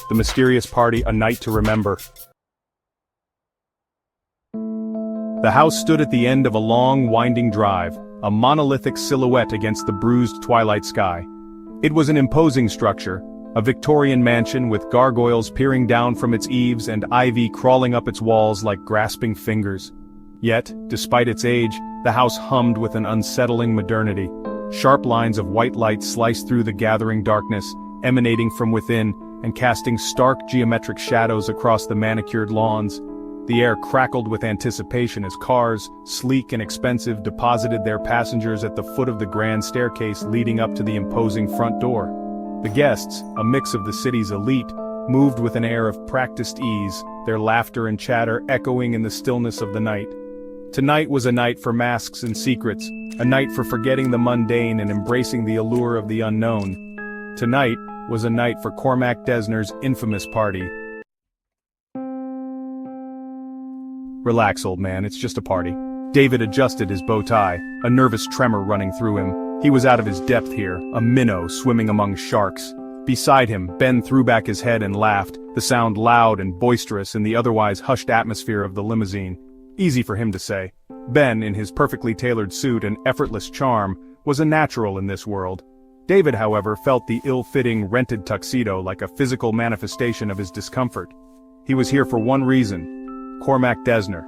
The mysterious party, a night to remember. The house stood at the end of a long, winding drive, a monolithic silhouette against the bruised twilight sky. It was an imposing structure, a Victorian mansion with gargoyles peering down from its eaves and ivy crawling up its walls like grasping fingers. Yet, despite its age, the house hummed with an unsettling modernity. Sharp lines of white light sliced through the gathering darkness, emanating from within, and casting stark geometric shadows across the manicured lawns. The air crackled with anticipation as cars, sleek and expensive, deposited their passengers at the foot of the grand staircase leading up to the imposing front door. The guests, a mix of the city's elite, moved with an air of practiced ease, their laughter and chatter echoing in the stillness of the night. Tonight was a night for masks and secrets, a night for forgetting the mundane and embracing the allure of the unknown. Tonight was a night for Cormac Desner's infamous party. Relax, old man, it's just a party. David adjusted his bow tie, a nervous tremor running through him. He was out of his depth here, a minnow swimming among sharks. Beside him, Ben threw back his head and laughed, the sound loud and boisterous in the otherwise hushed atmosphere of the limousine. Easy for him to say. Ben, in his perfectly tailored suit and effortless charm, was a natural in this world. David, however, felt the ill-fitting, rented tuxedo like a physical manifestation of his discomfort. He was here for one reason: Cormac Desner.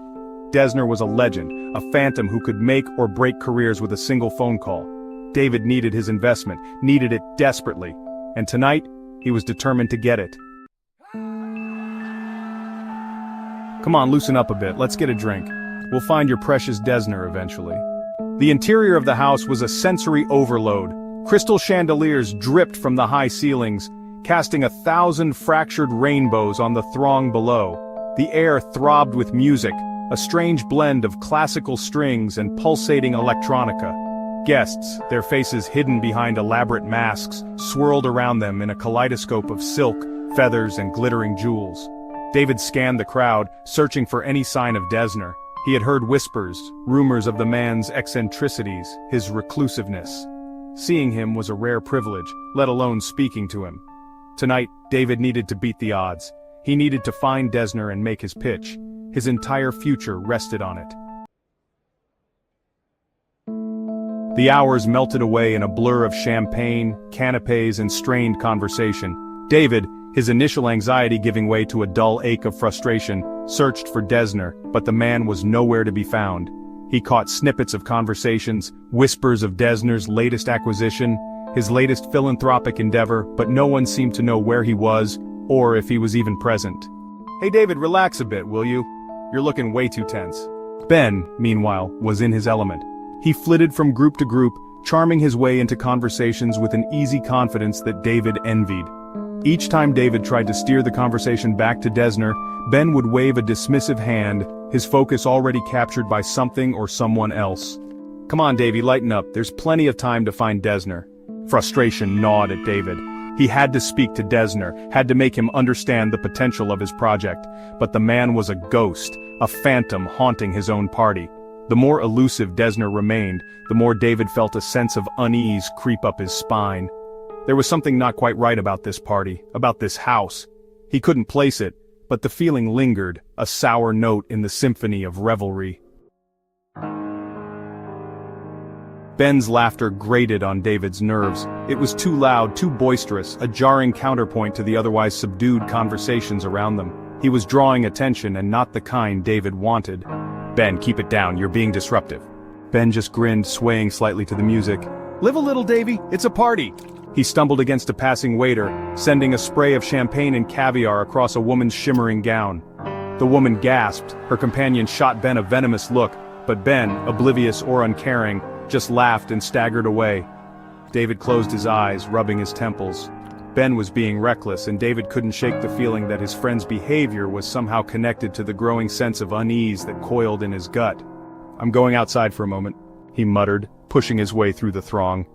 Desner was a legend, a phantom who could make or break careers with a single phone call. David needed his investment, needed it desperately, and tonight, he was determined to get it. Come on, loosen up a bit, let's get a drink. We'll find your precious Desner eventually. The interior of the house was a sensory overload. Crystal chandeliers dripped from the high ceilings, casting 1,000 fractured rainbows on the throng below. The air throbbed with music, a strange blend of classical strings and pulsating electronica. Guests, their faces hidden behind elaborate masks, swirled around them in a kaleidoscope of silk, feathers, and glittering jewels. David scanned the crowd, searching for any sign of Desner. He had heard whispers, rumors of the man's eccentricities, his reclusiveness. Seeing him was a rare privilege, let alone speaking to him. Tonight, David needed to beat the odds. He needed to find Desner and make his pitch. His entire future rested on it. The hours melted away in a blur of champagne, canapes, and strained conversation. David, his initial anxiety giving way to a dull ache of frustration, searched for Desner, but the man was nowhere to be found. He caught snippets of conversations, whispers of Desner's latest acquisition, his latest philanthropic endeavor, but no one seemed to know where he was, or if he was even present. Hey David, relax a bit, will you? You're looking way too tense. Ben, meanwhile, was in his element. He flitted from group to group, charming his way into conversations with an easy confidence that David envied. Each time David tried to steer the conversation back to Desner, Ben would wave a dismissive hand, his focus already captured by something or someone else. Come on Davey, lighten up, there's plenty of time to find Desner. Frustration gnawed at David. He had to speak to Desner, had to make him understand the potential of his project, but the man was a ghost, a phantom haunting his own party. The more elusive Desner remained, the more David felt a sense of unease creep up his spine. There was something not quite right about this party, about this house. He couldn't place it, but the feeling lingered, a sour note in the symphony of revelry. Ben's laughter grated on David's nerves. It was too loud, too boisterous, a jarring counterpoint to the otherwise subdued conversations around them. He was drawing attention and not the kind David wanted. Ben, keep it down, you're being disruptive. Ben just grinned, swaying slightly to the music. Live a little, Davy, it's a party. He stumbled against a passing waiter, sending a spray of champagne and caviar across a woman's shimmering gown. The woman gasped, her companion shot Ben a venomous look, but Ben, oblivious or uncaring, just laughed and staggered away. David closed his eyes, rubbing his temples. Ben was being reckless, and David couldn't shake the feeling that his friend's behavior was somehow connected to the growing sense of unease that coiled in his gut. I'm going outside for a moment, he muttered, pushing his way through the throng.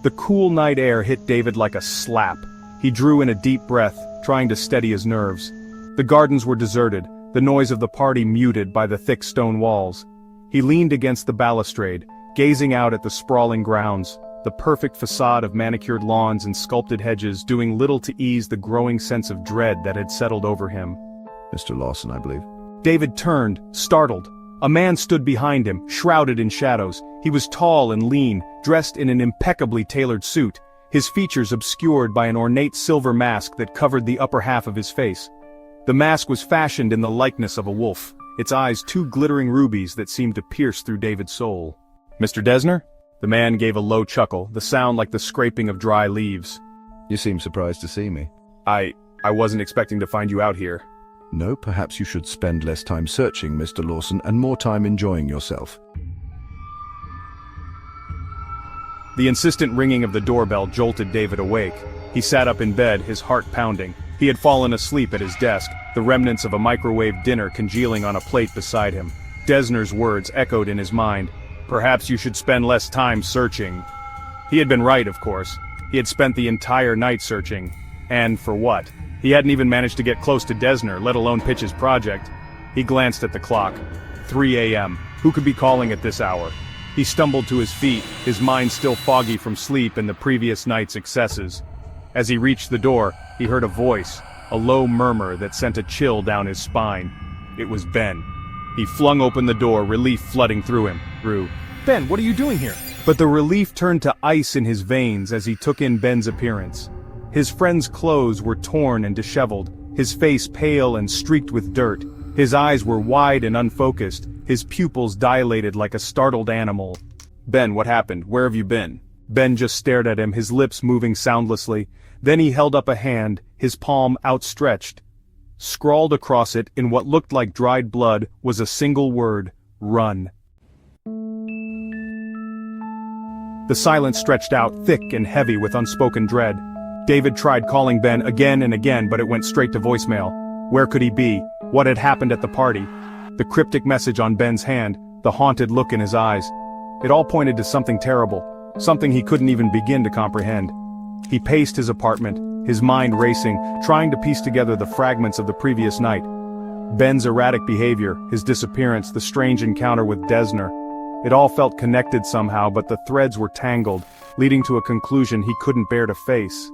The cool night air hit David like a slap. He drew in a deep breath, trying to steady his nerves. The gardens were deserted, the noise of the party muted by the thick stone walls. He leaned against the balustrade, gazing out at the sprawling grounds. the perfect facade of manicured lawns and sculpted hedges doing little to ease the growing sense of dread that had settled over him. Mr. Lawson, I believe. David turned, startled. A man stood behind him, shrouded in shadows. He was tall and lean, dressed in an impeccably tailored suit, his features obscured by an ornate silver mask that covered the upper half of his face. The mask was fashioned in the likeness of a wolf, its eyes two glittering rubies that seemed to pierce through David's soul. "Mr. Desner?" The man gave a low chuckle, the sound like the scraping of dry leaves. You seem surprised to see me. I wasn't expecting to find you out here. No, perhaps you should spend less time searching, Mr. Lawson, and more time enjoying yourself. The insistent ringing of the doorbell jolted David awake. He sat up in bed, his heart pounding. He had fallen asleep at his desk, the remnants of a microwave dinner congealing on a plate beside him. Desner's words echoed in his mind. Perhaps you should spend less time searching. He had been right, of course. He had spent the entire night searching. And for what? He hadn't even managed to get close to Desner, let alone pitch his project. He glanced at the clock. 3 a.m. Who could be calling at this hour? He stumbled to his feet, his mind still foggy from sleep and the previous night's excesses. As he reached the door, he heard a voice, a low murmur that sent a chill down his spine. It was Ben. He flung open the door, relief flooding through him. "Ben, what are you doing here?" But the relief turned to ice in his veins as he took in Ben's appearance. His friend's clothes were torn and disheveled, his face pale and streaked with dirt. His eyes were wide and unfocused, his pupils dilated like a startled animal. "Ben, what happened? Where have you been?" Ben just stared at him, his lips moving soundlessly. Then he held up a hand, his palm outstretched. Scrawled across it, in what looked like dried blood, was a single word: run. The silence stretched out, thick and heavy with unspoken dread. David tried calling Ben again and again, but it went straight to voicemail. Where could he be? What had happened at the party? The cryptic message on Ben's hand, the haunted look in his eyes. It all pointed to something terrible, something he couldn't even begin to comprehend. He paced his apartment, his mind racing, trying to piece together the fragments of the previous night. Ben's erratic behavior, his disappearance, the strange encounter with Desner. It all felt connected somehow, but the threads were tangled, leading to a conclusion he couldn't bear to face.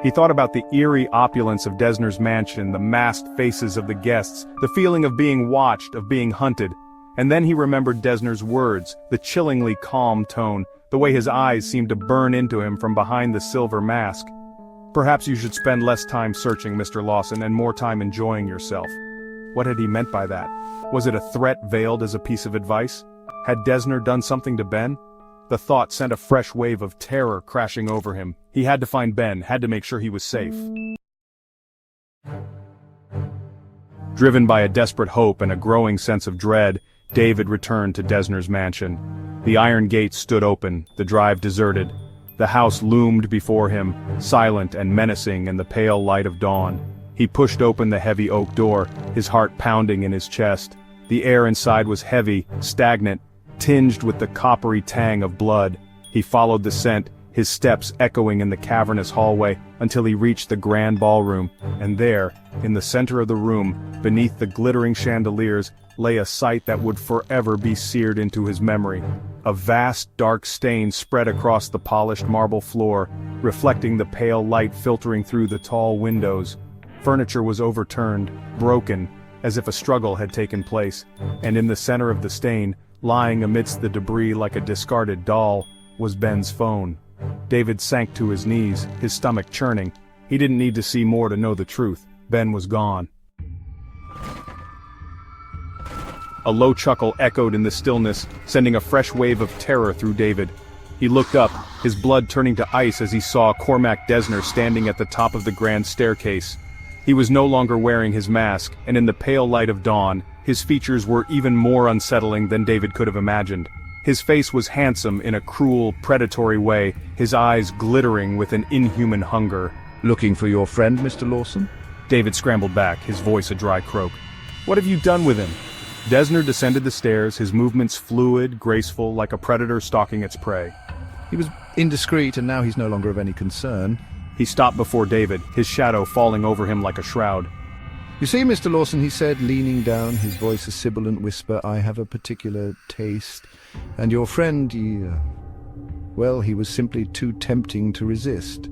He thought about the eerie opulence of Desner's mansion, the masked faces of the guests, the feeling of being watched, of being hunted. And then he remembered Desner's words, the chillingly calm tone, the way his eyes seemed to burn into him from behind the silver mask. Perhaps you should spend less time searching, Mr. Lawson, and more time enjoying yourself. What had he meant by that? Was it a threat veiled as a piece of advice? Had Desner done something to Ben? The thought sent a fresh wave of terror crashing over him. He had to find Ben, had to make sure he was safe. Driven by a desperate hope and a growing sense of dread, David returned to Desner's mansion. The iron gates stood open, the drive deserted. The house loomed before him, silent and menacing in the pale light of dawn. He pushed open the heavy oak door, his heart pounding in his chest. The air inside was heavy, stagnant, tinged with the coppery tang of blood. He followed the scent, his steps echoing in the cavernous hallway, until he reached the grand ballroom, and there, in the center of the room, beneath the glittering chandeliers, lay a sight that would forever be seared into his memory. A vast dark stain spread across the polished marble floor, reflecting the pale light filtering through the tall windows. Furniture was overturned, broken, as if a struggle had taken place, and in the center of the stain, lying amidst the debris like a discarded doll, was Ben's phone. David sank to his knees, his stomach churning. He didn't need to see more to know the truth. Ben was gone. A low chuckle echoed in the stillness, sending a fresh wave of terror through David. He looked up, his blood turning to ice as he saw Cormac Desner standing at the top of the grand staircase. He was no longer wearing his mask, and in the pale light of dawn, his features were even more unsettling than David could have imagined. His face was handsome in a cruel, predatory way, his eyes glittering with an inhuman hunger. Looking for your friend, Mr. Lawson? David scrambled back, his voice a dry croak. What have you done with him? Desner descended the stairs, his movements fluid, graceful, like a predator stalking its prey. He was indiscreet, and now he's no longer of any concern. He stopped before David, his shadow falling over him like a shroud. You see, Mr. Lawson, he said, leaning down, his voice a sibilant whisper, I have a particular taste. And your friend, Well, he was simply too tempting to resist.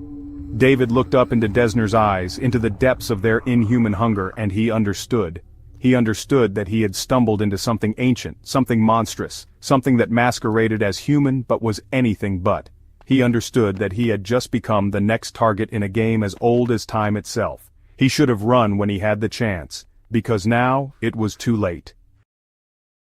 David looked up into Desner's eyes, into the depths of their inhuman hunger, and he understood. He understood that he had stumbled into something ancient, something monstrous, something that masqueraded as human but was anything but. He understood that he had just become the next target in a game as old as time itself. He should have run when he had the chance, because now it was too late.